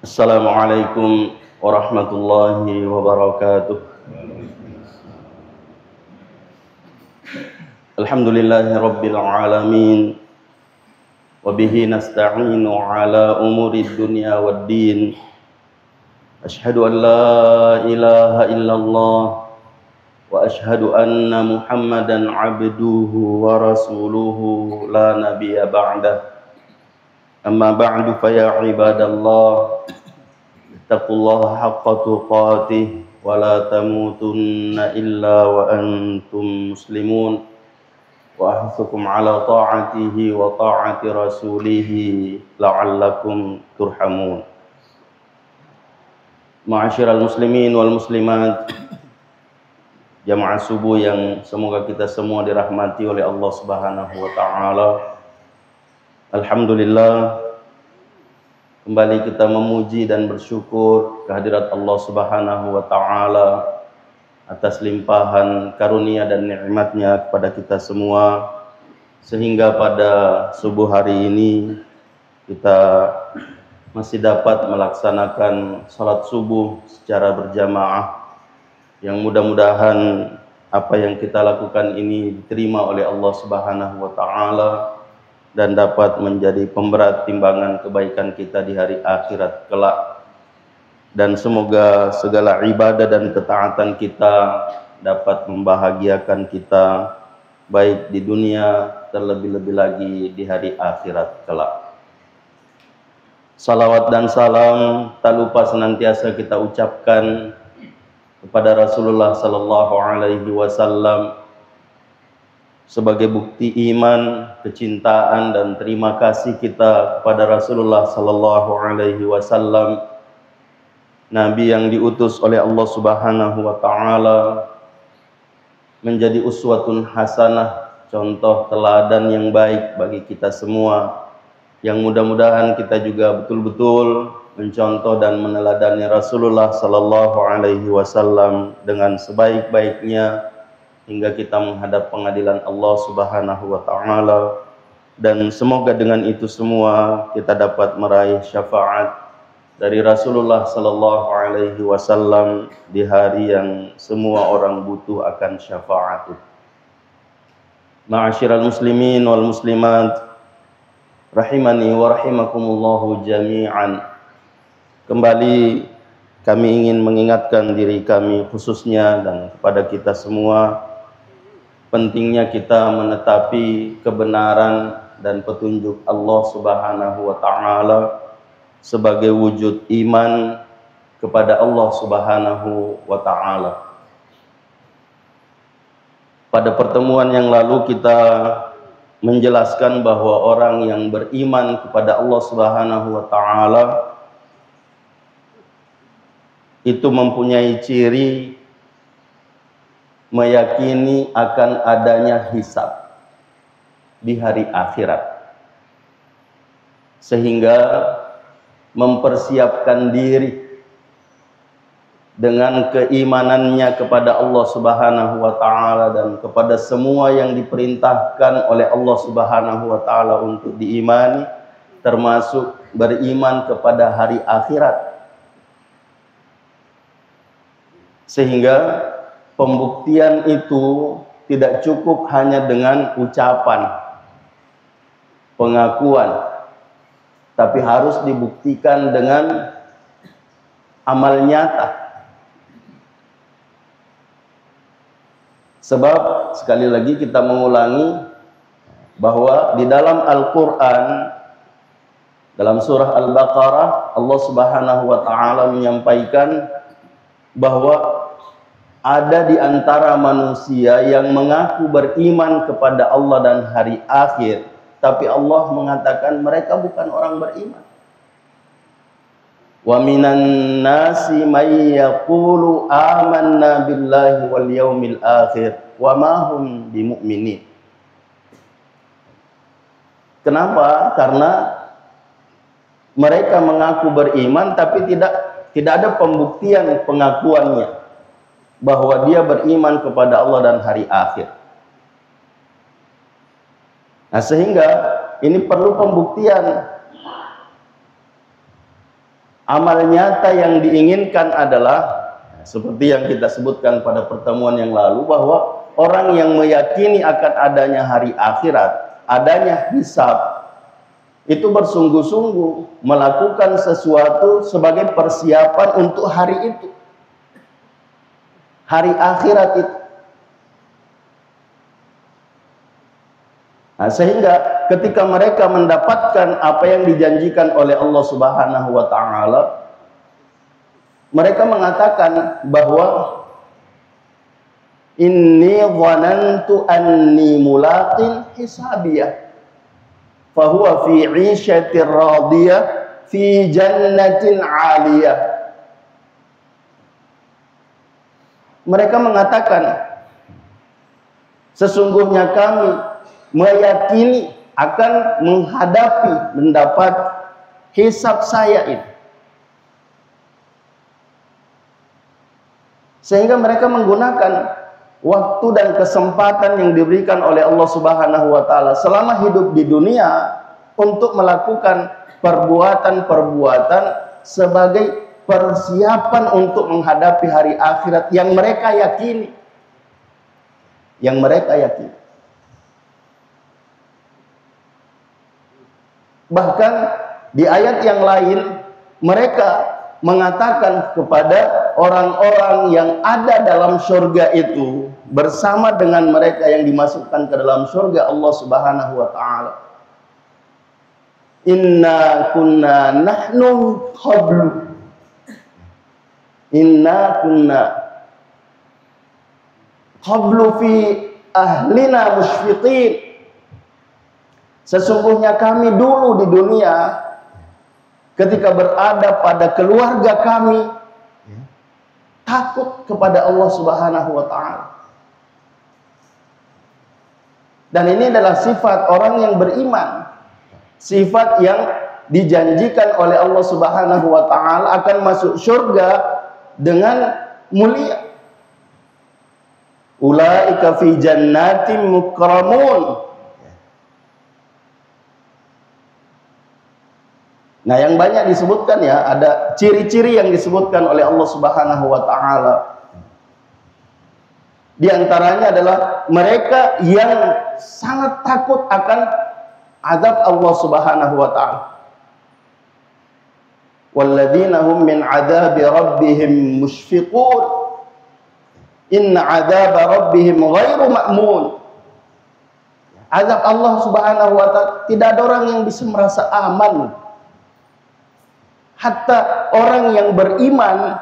Assalamualaikum warahmatullahi wabarakatuh. Alhamdulillahi rabbil alamin. Wabihi nasta'inu ala umuri dunya waddin. Ashhadu an la ilaha illallah wa ashhadu anna muhammadan abduhu wa rasuluhu la nabiyya ba'dah. Amma ba'du fa ya ibadallah, ittaqullaha haqqa tuqatih wa la tamutunna illa wa antum muslimun wa ahsukum ala ta'atihi wa ta'ati rasulihi la'allakum turhamun. Ma'asyiral muslimin wal muslimat, jamaah subuh yang semoga kita semua dirahmati oleh Allah Subhanahu wa taala. Alhamdulillah, kembali kita memuji dan bersyukur kehadirat Allah Subhanahu wa taala atas limpahan karunia dan nikmatnya kepada kita semua, sehingga pada subuh hari ini kita masih dapat melaksanakan salat subuh secara berjamaah, yang mudah-mudahan apa yang kita lakukan ini diterima oleh Allah Subhanahu wa taala dan dapat menjadi pemberat timbangan kebaikan kita di hari akhirat kelak. Dan semoga segala ibadah dan ketaatan kita dapat membahagiakan kita baik di dunia, terlebih-lebih lagi di hari akhirat kelak. Salawat dan salam tak lupa senantiasa kita ucapkan kepada Rasulullah sallallahu alaihi wasallam sebagai bukti iman, kecintaan dan terima kasih kita kepada Rasulullah sallallahu alaihi wasallam, nabi yang diutus oleh Allah Subhanahu wa taala menjadi uswatun hasanah, contoh teladan yang baik bagi kita semua, yang mudah-mudahan kita juga betul-betul mencontoh dan meneladani Rasulullah sallallahu alaihi wasallam dengan sebaik-baiknya hingga kita menghadap pengadilan Allah Subhanahu wa taala. Dan semoga dengan itu semua kita dapat meraih syafaat dari Rasulullah sallallahu alaihi wasallam di hari yang semua orang butuh akan syafaat. Ma'asyiral muslimin wal muslimat, rahimani wa rahimakumullahu jami'an. Kembali kami ingin mengingatkan diri kami khususnya dan kepada kita semua, pentingnya kita menetapi kebenaran dan petunjuk Allah Subhanahu wa taala sebagai wujud iman kepada Allah Subhanahu wa taala. Pada pertemuan yang lalu kita menjelaskan bahwa orang yang beriman kepada Allah Subhanahu wa taala itu mempunyai ciri meyakini akan adanya hisab di hari akhirat, sehingga mempersiapkan diri dengan keimanannya kepada Allah Subhanahu wa taala dan kepada semua yang diperintahkan oleh Allah Subhanahu wa taala untuk diimani, termasuk beriman kepada hari akhirat. Sehingga pembuktian itu tidak cukup hanya dengan ucapan, pengakuan, tapi harus dibuktikan dengan amal nyata. Sebab sekali lagi kita mengulangi bahwa di dalam Al-Quran, dalam surah Al-Baqarah, Allah Subhanahu wa taala menyampaikan bahwa ada di antara manusia yang mengaku beriman kepada Allah dan hari akhir, tapi Allah mengatakan mereka bukan orang beriman. Wa minan nasi may yaqulu amanna billahi wal yaumil akhir wa ma hum bimu'minin. Kenapa? Karena mereka mengaku beriman tapi tidak ada pembuktian pengakuannya bahwa dia beriman kepada Allah dan hari akhir. Nah, sehingga ini perlu pembuktian. Amal nyata yang diinginkan adalah seperti yang kita sebutkan pada pertemuan yang lalu, bahwa orang yang meyakini akan adanya hari akhirat, adanya hisab, itu bersungguh-sungguh melakukan sesuatu sebagai persiapan untuk hari itu, hari akhirat itu. Nah, sehingga ketika mereka mendapatkan apa yang dijanjikan oleh Allah Subhanahu wa taala, mereka mengatakan bahwa inni dhanantu anni mulaqin hisabiyah fahuwa fi 'ishatir radiyah fi jannatin 'aliyah. Mereka mengatakan, sesungguhnya kami meyakini akan mendapat hisab saya ini. Sehingga mereka menggunakan waktu dan kesempatan yang diberikan oleh Allah Subhanahu wa taala selama hidup di dunia untuk melakukan perbuatan-perbuatan sebagai persiapan untuk menghadapi hari akhirat yang mereka yakini. Yang mereka yakini. Bahkan di ayat yang lain mereka mengatakan kepada orang-orang yang ada dalam surga itu bersama dengan mereka yang dimasukkan ke dalam surga Allah Subhanahu wa taala, inna kunna nahnu qablu, inna kunna qablu fi ahlina musyfiqin. Sesungguhnya kami dulu di dunia ketika berada pada keluarga kami takut kepada Allah Subhanahu wa taala. Dan ini adalah sifat orang yang beriman. Sifat yang dijanjikan oleh Allah Subhanahu wa taala akan masuk surga dengan mulia. Ulaika fi jannatin mukramun. Nah, yang banyak disebutkan ya, ada ciri-ciri yang disebutkan oleh Allah Subhanahu wa taala. Di antaranya adalah mereka yang sangat takut akan azab Allah Subhanahu wa taala. Walladzina hum min adzabi rabbihim mushfiqun. Inna adzaba rabbihim ghairu ma'mun. Azab Allah Subhanahu wa taala tidak ada orang yang bisa merasa aman. Hatta orang yang beriman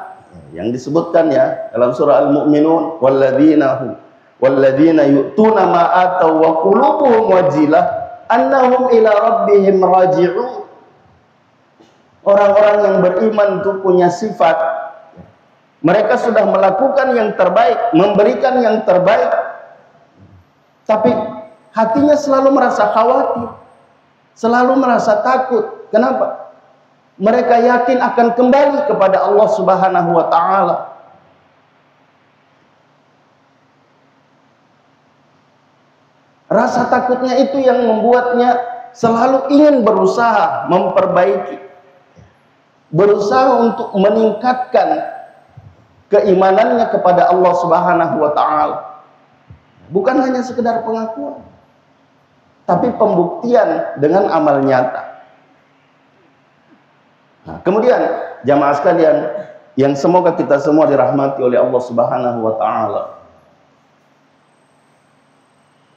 yang disebutkan ya dalam surah Al-Mu'minun, walladzina yu'tuna ma ataw wa qulubuhum wajilah annahum ila rabbihim raji'un. Orang-orang yang beriman itu punya sifat mereka sudah melakukan yang terbaik, memberikan yang terbaik, tapi hatinya selalu merasa khawatir, selalu merasa takut. Kenapa? Mereka yakin akan kembali kepada Allah Subhanahu wa taala. Rasa takutnya itu yang membuatnya selalu ingin berusaha memperbaiki, berusaha untuk meningkatkan keimanannya kepada Allah Subhanahu wa taala. Bukan hanya sekedar pengakuan, tapi pembuktian dengan amal nyata. Nah, kemudian jamaah sekalian yang semoga kita semua dirahmati oleh Allah Subhanahu wa taala.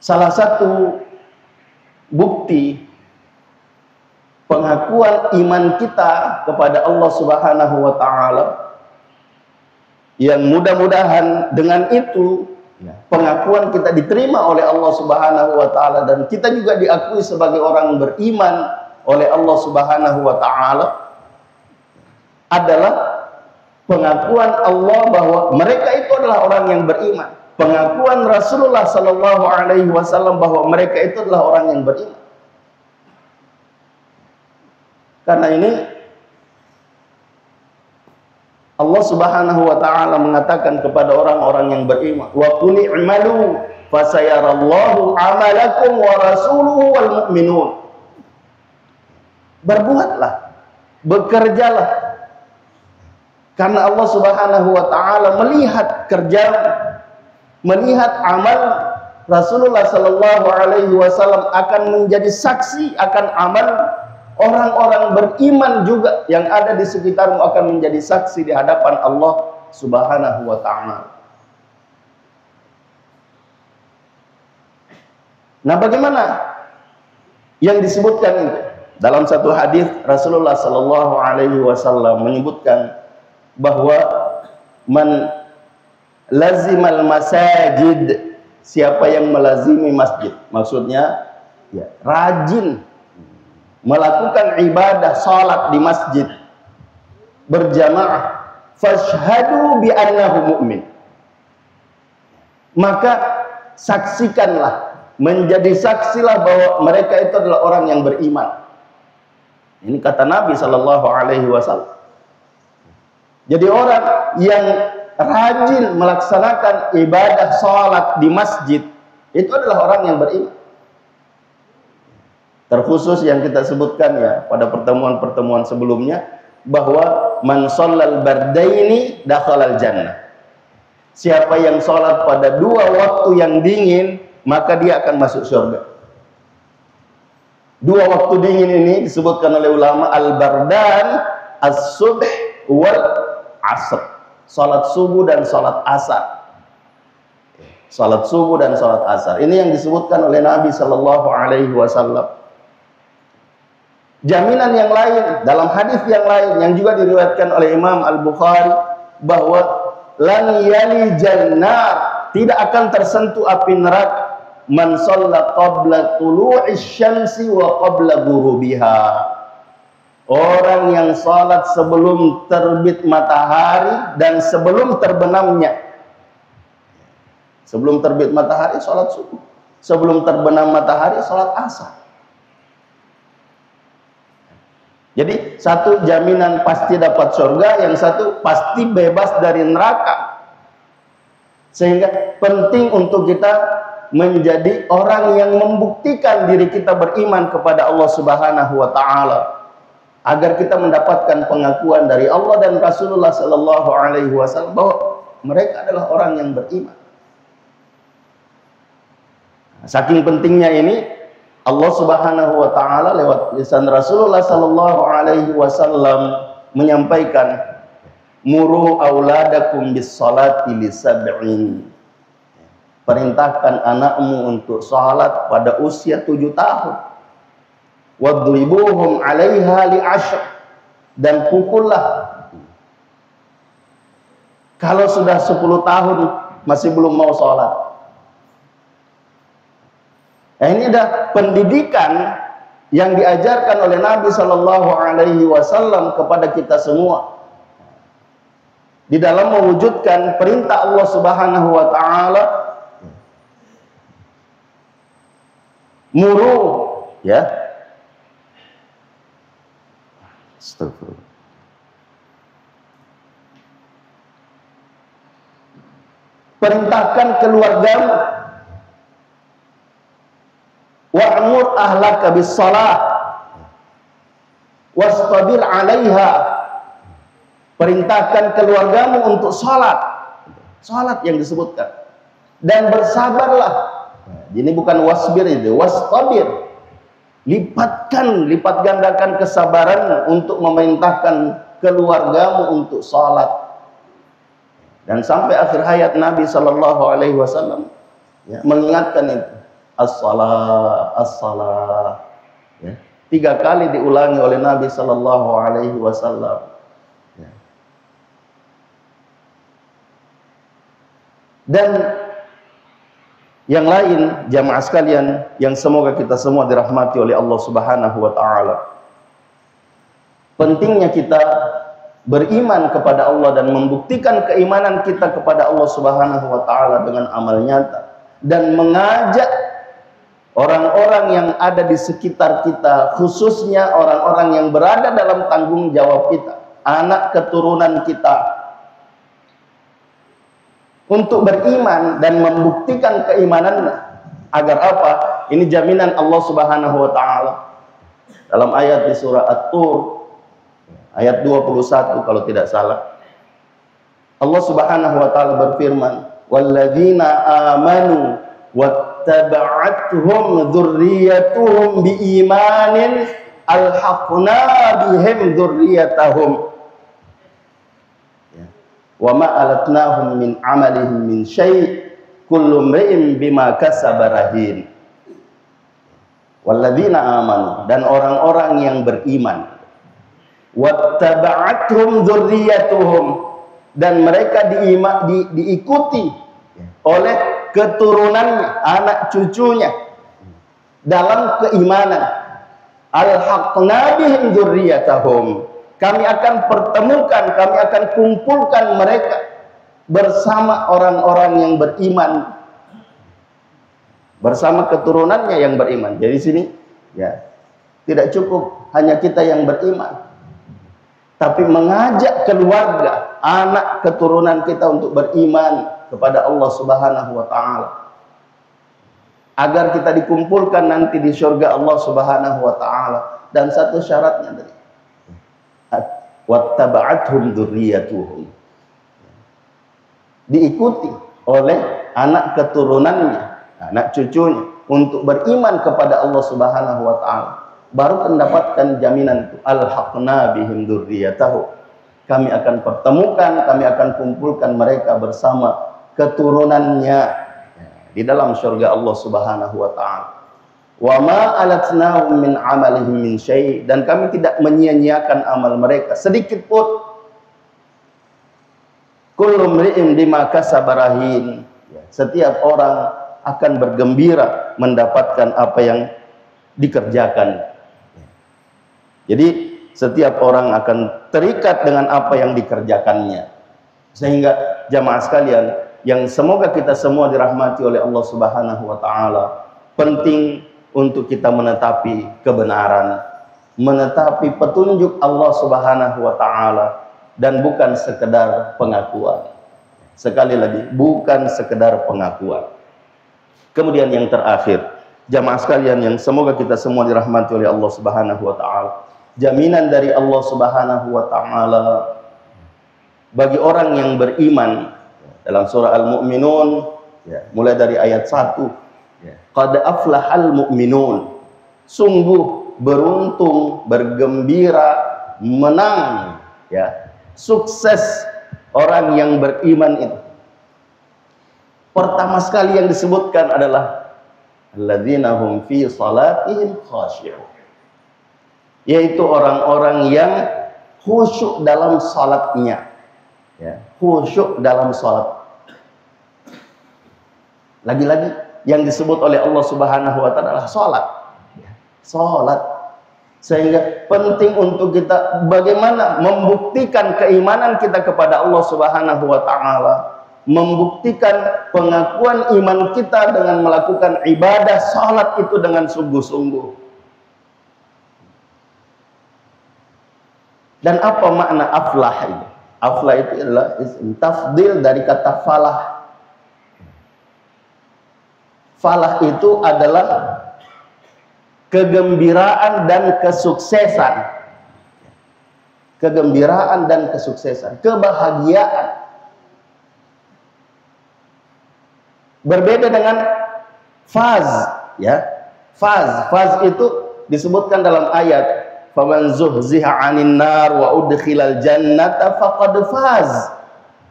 Salah satu bukti pengakuan iman kita kepada Allah Subhanahu wa taala yang mudah-mudahan dengan itu pengakuan kita diterima oleh Allah Subhanahu wa taala dan kita juga diakui sebagai orang beriman oleh Allah Subhanahu wa taala adalah pengakuan Allah bahwa mereka itu adalah orang yang beriman. Pengakuan Rasulullah sallallahu alaihi wasallam bahwa mereka itu adalah orang yang beriman. Karena ini Allah Subhanahu wa taala mengatakan kepada orang-orang yang beriman, wa qul i'malu fasayarallahu 'amalakum wa rasuluhu wal mu'minun. Berbuatlah, bekerjalah, Karena Allah Subhanahu wa taala melihat kerja, melihat amal Rasulullah sallallahu alaihi wasallam akan menjadi saksi akan amal orang-orang beriman juga yang ada di sekitarmu, akan menjadi saksi di hadapan Allah Subhanahu wa taala. Nah, bagaimana yang disebutkan itu? Dalam satu hadis Rasulullah sallallahu alaihi wasallam menyebutkan bahwa man lazimal masajid, siapa yang melazimi masjid, maksudnya ya, rajin melakukan ibadah salat di masjid berjamaah, fashhadu bi annahu mu'min, maka saksikanlah, menjadi saksilah bahwa mereka itu adalah orang yang beriman. Ini kata Nabi sallallahu alaihi wasallam. Jadi orang yang rajin melaksanakan ibadah salat di masjid itu adalah orang yang beriman. Terkhusus yang kita sebutkan ya pada pertemuan-pertemuan sebelumnya, bahwa man shallal bardaini dakhalal jannah. Siapa yang salat pada dua waktu yang dingin, maka dia akan masuk surga. Dua waktu dingin ini disebutkan oleh ulama al-bardan, as-subh wal asr. Salat subuh dan salat asar. Salat subuh dan salat asar. Ini yang disebutkan oleh Nabi sallallahu alaihi wasallam. Jaminan yang lain dalam hadis yang lain yang juga diriwayatkan oleh Imam Al-Bukhari, bahwa lan yali jannar, tidak akan tersentuh api neraka man shalla qabla tulu'is syamsi wa qabla ghurubiha. Orang yang salat sebelum terbit matahari dan sebelum terbenamnya. Sebelum terbit matahari salat subuh, sebelum terbenam matahari salat asar. Jadi satu jaminan pasti dapat surga, yang satu pasti bebas dari neraka. Sehingga penting untuk kita menjadi orang yang membuktikan diri kita beriman kepada Allah Subhanahu wa taala, agar kita mendapatkan pengakuan dari Allah dan Rasulullah sallallahu alaihi wasallam bahwa mereka adalah orang yang beriman. Saking pentingnya ini, Allah Subhanahu wa taala lewat lisan Rasulullah sallallahu alaihi wasallam menyampaikan, muru auladakum bis salati li sab'in. Perintahkan anakmu untuk salat pada usia 7 tahun. Wadribuhum 'alaiha li 'ashr, dan pukullah kalau sudah 10 tahun masih belum mau salat. Nah, ini ada pendidikan yang diajarkan oleh Nabi sallallahu alaihi wasallam kepada kita semua di dalam mewujudkan perintah Allah Subhanahu wa taala, muru, ya. Astagfirullah. Perintahkan keluargamu, wa'mur ahlaka bis shalah wastabir 'alaiha. Perintahkan keluargamu untuk salat. Salat yang disebutkan. Dan bersabarlah. Ini bukan wasbir, itu wastabir. Lipat gandakan kesabaran untuk memerintahkan keluargamu untuk salat. Dan sampai akhir hayat Nabi sallallahu alaihi wasallam ya, mengingatkan itu. As-salah, as-salah. Ya. 3 kali diulangi oleh Nabi sallallahu alaihi wasallam. Ya. Dan yang lain, jamaah sekalian, yang semoga kita semua dirahmati oleh Allah Subhanahu wa taala. Pentingnya kita beriman kepada Allah dan membuktikan keimanan kita kepada Allah Subhanahu wa taala dengan amal nyata, dan mengajak orang-orang yang ada di sekitar kita, khususnya orang-orang yang berada dalam tanggung jawab kita, anak keturunan kita, untuk beriman dan membuktikan keimanannya. Agar apa? Ini jaminan Allah Subhanahu wa taala dalam ayat di surah At-Tur ayat 21 kalau tidak salah. Allah Subhanahu wa taala berfirman, "Walladzina amanu wattaba'athum dzurriyyatuhum biimanin alhaqna bihim dzurriyyatahum wa ma alatnahum min amalihim min syai' kullu imri'in bima kasaba rahin." Walladzina amanu, dan orang-orang yang beriman, wattaba'athum dzurriyyatuhum, dan mereka diikuti oleh keturunannya, anak cucunya dalam keimanan. Alhaqna bihim dzurriyyatahum, kami akan pertemukan, kami akan kumpulkan mereka bersama orang-orang yang beriman, bersama keturunannya yang beriman. Jadi sini ya, tidak cukup hanya kita yang beriman, tapi mengajak keluarga, anak keturunan kita untuk beriman kepada Allah Subhanahu wa taala, agar kita dikumpulkan nanti di surga Allah Subhanahu wa taala. Dan satu syaratnya tadi, wattaba'athum dzurriyyatuhum, diikuti oleh anak keturunannya, anak cucunya, untuk beriman kepada Allah Subhanahu wa taala, baru mendapatkan jaminan itu, alhaqna bihim dzurriyyatahum, kami akan pertemukan, kami akan kumpulkan mereka bersama keturunannya di dalam surga Allah Subhanahu wa taala. Wa ma alatnahum min amalihim min syai', dan kami tidak menyia-nyiakan amal mereka sedikit pun. Kullu imri'in bima kasaba rahin, setiap orang akan bergembira mendapatkan apa yang dikerjakan. Jadi setiap orang akan terikat dengan apa yang dikerjakannya. Sehingga jamaah sekalian, yang semoga kita semua dirahmati oleh Allah Subhanahu wa taala, penting untuk kita menetapi kebenaran, menetapi petunjuk Allah Subhanahu wa taala, dan bukan sekedar pengakuan. Sekali lagi, bukan sekedar pengakuan. Kemudian yang terakhir, jamaah sekalian yang semoga kita semua dirahmati oleh Allah Subhanahu wa taala, jaminan dari Allah Subhanahu wa taala bagi orang yang beriman dalam surah Al-Mu'minun, mulai dari ayat 1, qad aflahal mu'minun, sungguh beruntung, bergembira, menang, sukses orang yang beriman itu. Pertama sekali yang disebutkan adalah alladzina hum fi salatihim khashi'un, yaitu orang-orang yang khusyuk dalam salatnya, khusyuk dalam salat. Lagi-lagi yang disebut oleh Allah Subhanahu wa taala adalah salat. Salat. Sehingga penting untuk kita bagaimana membuktikan keimanan kita kepada Allah Subhanahu wa taala, membuktikan pengakuan iman kita dengan melakukan ibadah salat itu dengan sungguh-sungguh. Dan apa makna aflah itu? Aflah itu adalah isim tafdil dari kata falah. Falah itu adalah kegembiraan dan kesuksesan. Kegembiraan dan kesuksesan, kebahagiaan. Berbeda dengan faz, Faz itu disebutkan dalam ayat, faman zuhziha 'anil nar wa udkhilal jannata faqad faz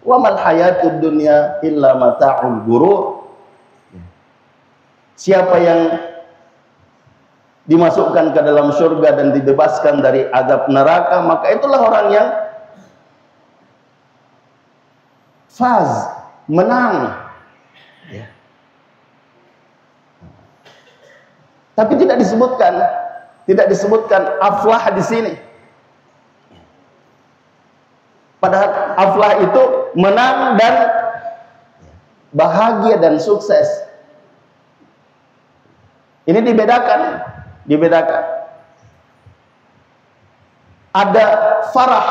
wa mal hayatud dunya illa mata'ul ghurur. Siapa yang dimasukkan ke dalam surga dan dibebaskan dari azab neraka, maka itulah orang yang faz, menang. Tapi tidak disebutkan aflah di sini. Padahal aflah itu menang dan bahagia dan sukses. Ini dibedakan. Ada farah.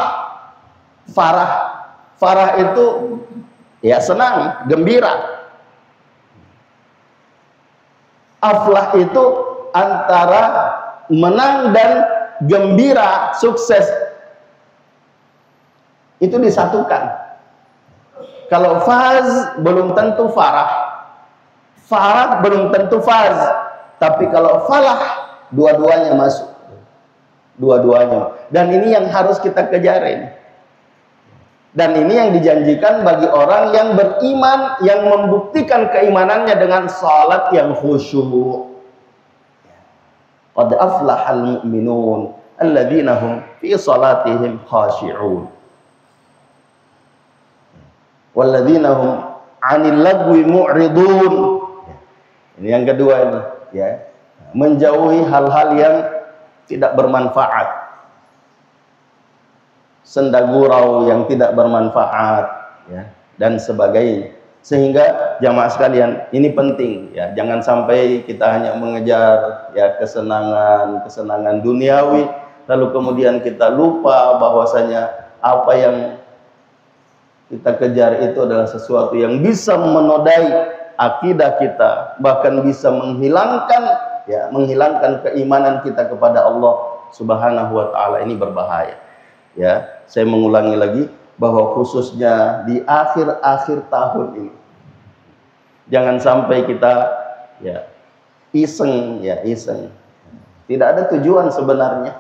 Farah itu senang, gembira. Aflah itu antara menang dan gembira, sukses. Itu disatukan. Kalau faz belum tentu farah. Farah belum tentu faz. Tapi kalau falah, dua-duanya masuk. Dua-duanya. Dan ini yang harus kita kejarin. Dan ini yang dijanjikan bagi orang yang beriman, yang membuktikan keimanannya dengan salat yang khusyuk. Qad aflahal mu'minun alladzina hum fi salatihim khashi'un. Walladzina hum 'anil lagwi mu'ridun. Ini yang kedua ini, ya. Menjauhi hal-hal yang tidak bermanfaat. Senda gurau yang tidak bermanfaat, ya, dan sebagainya. Sehingga jamaah sekalian, ini penting, ya. Jangan sampai kita hanya mengejar, ya, kesenangan duniawi, lalu kemudian kita lupa bahwasanya apa yang kita kejar itu adalah sesuatu yang bisa menodai akidah kita, bahkan bisa menghilangkan keimanan kita kepada Allah Subhanahu wa taala. Ini berbahaya. Ya, saya mengulangi lagi bahwa khususnya di akhir-akhir tahun ini jangan sampai kita iseng. Tidak ada tujuan sebenarnya.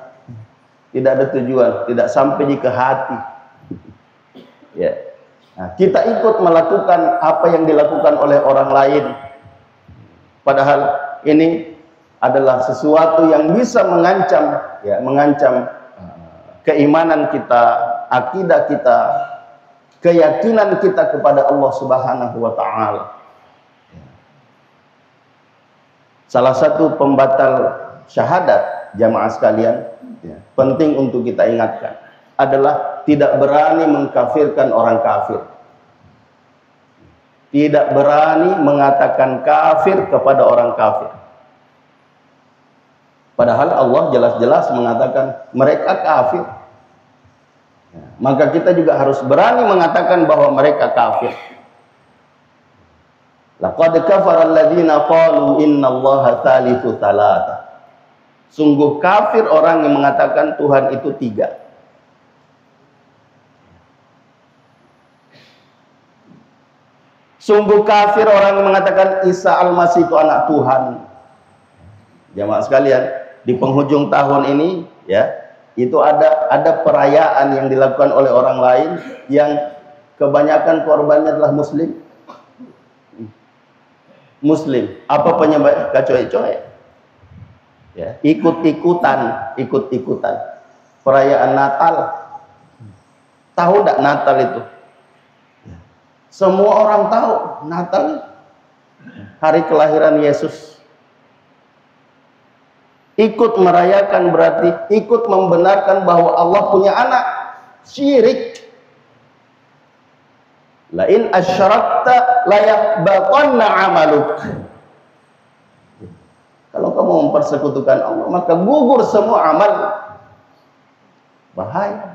Tidak ada tujuan, tidak sampai ke hati. Ya. Nah, kita ikut melakukan apa yang dilakukan oleh orang lain. Padahal ini adalah sesuatu yang bisa mengancam keimanan kita, akidah kita, keyakinan kita kepada Allah Subhanahu wa taala. Salah satu pembatal syahadat, jamaah sekalian, penting untuk kita ingatkan adalah tidak berani mengkafirkan orang kafir. Tidak berani mengatakan kafir kepada orang kafir. Padahal Allah jelas-jelas mengatakan mereka kafir. Maka kita juga harus berani mengatakan bahwa mereka kafir. Laqad kafara alladziina qalu innallaha tsalitsu tsalatsa. Sungguh kafir orang yang mengatakan Tuhan itu tiga. Sungguh kafir orang yang mengatakan Isa Al-Masih itu anak Tuhan. Jamaah sekalian, di penghujung tahun ini, ya, itu ada perayaan yang dilakukan oleh orang lain yang kebanyakan korbannya adalah Muslim. Apa penyebab? Coy-coy. Ya, ikut-ikutan. Perayaan Natal. Tahu enggak Natal itu? Semua orang tahu Natal hari kelahiran Yesus. Ikut merayakan berarti ikut membenarkan bahwa Allah punya anak. Syirik. La in asyrakta la yahbatanna 'amaluk. Kalau kamu mempersekutukan Allah, maka gugur semua amal. Bahaya.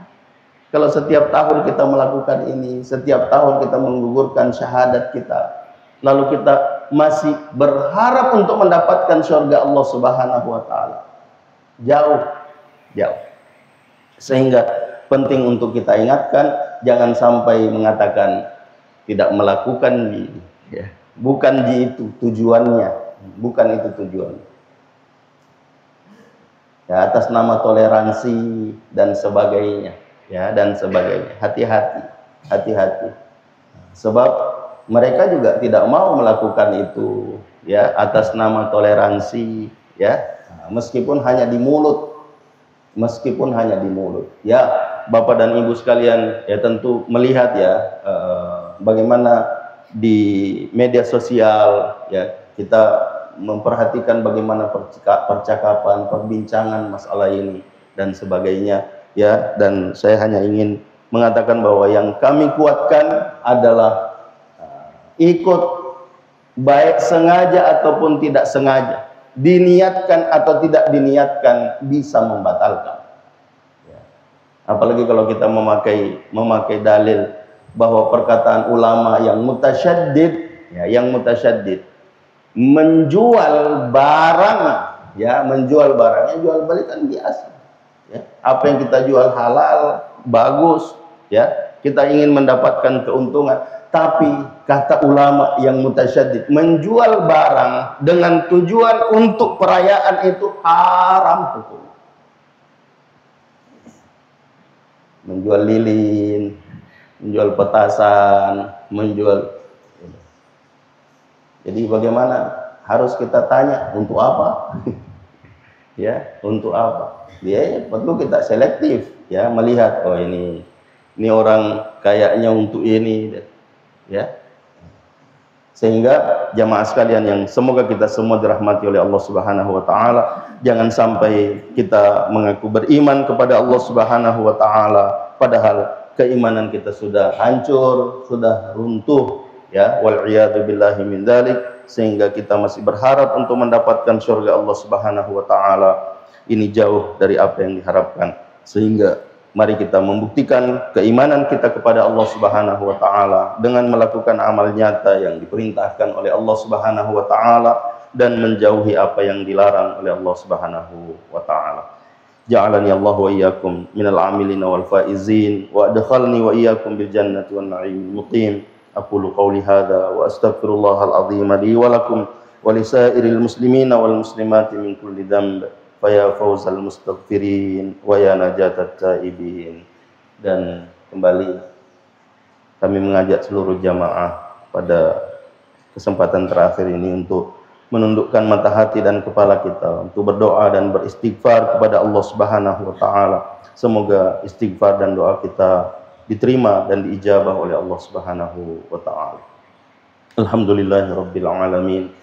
Kalau setiap tahun kita melakukan ini, setiap tahun kita menggugurkan syahadat kita, lalu kita masih berharap untuk mendapatkan surga Allah Subhanahu wa taala. Jauh. Sehingga penting untuk kita ingatkan, jangan sampai mengatakan tidak melakukan, ya. Bukan itu tujuannya, bukan itu tujuannya. Ya, atas nama toleransi dan sebagainya. Ya, dan sebagainya. Hati-hati. Sebab mereka juga tidak mau melakukan itu, ya, atas nama toleransi, ya, meskipun hanya di mulut. Ya, Bapak dan Ibu sekalian, ya, tentu melihat, ya, bagaimana di media sosial, ya, kita memperhatikan bagaimana percakapan, perbincangan masalah ini dan sebagainya. Ya, dan saya hanya ingin mengatakan bahwa yang kami kuatkan adalah ikut, baik sengaja ataupun tidak sengaja, diniatkan atau tidak diniatkan, bisa membatalkan. Ya. Apalagi kalau kita memakai dalil bahwa perkataan ulama yang mutasyaddid, menjual barang, ya, jual beli kan biasa. Ya, apa yang kita jual halal, bagus, ya, kita ingin mendapatkan keuntungan. Tapi kata ulama yang mutasyaddid, menjual barang dengan tujuan untuk perayaan itu haram hukum. Menjual lilin, menjual petasan, menjual. Jadi bagaimana? Harus kita tanya untuk apa? Ya, untuk apa? Dia perlu kita selektif, ya, melihat oh ini orang kayaknya untuk ini, ya. Sehingga jamaah sekalian yang semoga kita semua dirahmati oleh Allah Subhanahu wa taala, jangan sampai kita mengaku beriman kepada Allah Subhanahu wa taala padahal keimanan kita sudah hancur, sudah runtuh, ya, wal iyadu billahi min dzalik, sehingga kita masih berharap untuk mendapatkan surga Allah Subhanahu wa taala. Ini jauh dari apa yang diharapkan. Sehingga mari kita membuktikan keimanan kita kepada Allah Subhanahu wa taala dengan melakukan amal nyata yang diperintahkan oleh Allah Subhanahu wa taala dan menjauhi apa yang dilarang oleh Allah Subhanahu wa taala. Ja'alani Allah wa iyyakum minal amilina wal faizin wa adkhalni wa iyyakum bil jannati wan na'imil muqim. Aqulu qawli hadza wa astaghfirullahal azim li wa lakum wa lisairil muslimina wal muslimati min kulli dhanb fa ya fawzal mustaghfirin wa ya najatat taibin. Dan kembali kami mengajak seluruh jamaah pada kesempatan terakhir ini untuk menundukkan mata hati dan kepala kita untuk berdoa dan beristighfar kepada Allah Subhanahu wa taala. Semoga istighfar dan doa kita diterima dan diijabah oleh Allah Subhanahu wa taala. Alhamdulillahirabbil alamin.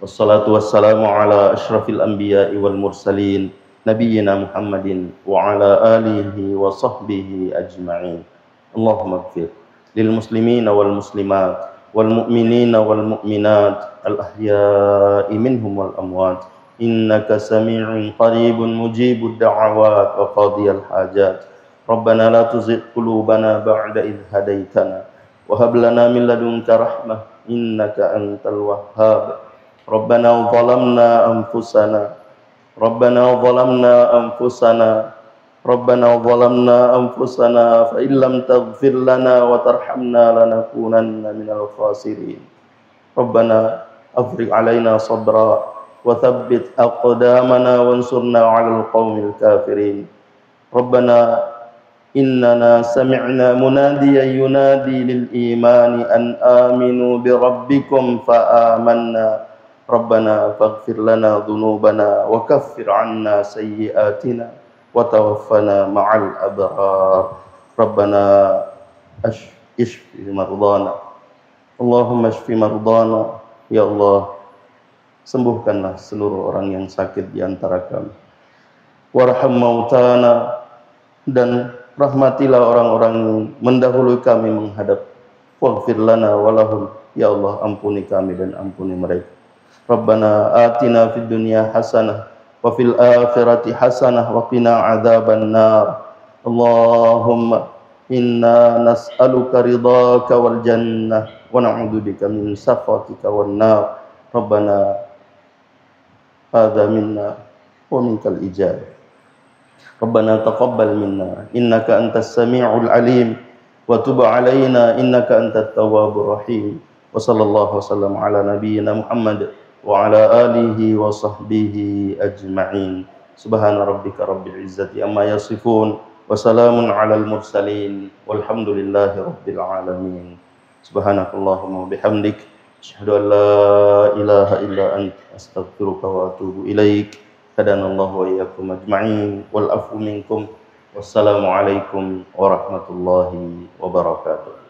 Wassalatu wassalamu ala asyrafil anbiya'i wal mursalin nabiyyina Muhammadin wa ala alihi wa sahbihi ajma'in. Allahumma ighfir lil muslimina wal muslimat wal mu'minina wal mu'minat al ahya'i minhum wal amwat innaka sami'un qaribun mujibud da'awat wa qadiyal hajat. Rabbana la tuzigh qulubana ba'da idh hadaitana wa hab lana min ladunka rahmah innaka antal wahhab. Rabbana zalamna anfusana fa illam taghfir lana wa tarhamna lanakunanna minal khasirin. Rabbana afrigh alaina sabra wa thabbit aqdamana wansurna 'alal qaumil kafirin. Rabbana innana sami'na munadiyan yunadi lil imani an aminu bi rabbikum fa amanna. Rabbana faghfir lana dhunubana wa kaffir 'anna sayyi'atina wa tawaffana ma'al abrar. Rabbana ishfi mardana. Allahumma ishfi mardana. Ya Allah, sembuhkanlah seluruh orang yang sakit di antara kami. Warham mautana, dan rahmatilah orang-orang yang mendahului kami menghadap. Waghfir lana walahum, ya Allah, ampuni kami dan ampuni mereka. Rabbana atina fid dunya hasanah wa fil akhirati hasanah wa qina adzaban nar. Allahumma inna nas'aluka ridhaka wal jannah wa na'udzubika min sakhatika wan nar. Rabbana hadza minna wa minkal ijabah. Rabbana taqabbal minna innaka antas sami'ul alim wa tub 'alaina innaka antat tawwabur rahim. Wa sallallahu wasallam ala nabiyyina Muhammad wa ala alihi wa sahbihi ajma'in. Subhana rabbika rabbil izzati amma yasifun wa salamun 'alal mursalin walhamdulillahi rabbil alamin. Subhanakallahumma wa bihamdik asyhadu an la ilaha illa anta astaghfiruka wa atubu ilaik. Hadanallahu wa iyyakum ajma'in wal afu minkum. Wassalamu alaikum warahmatullahi wabarakatuh.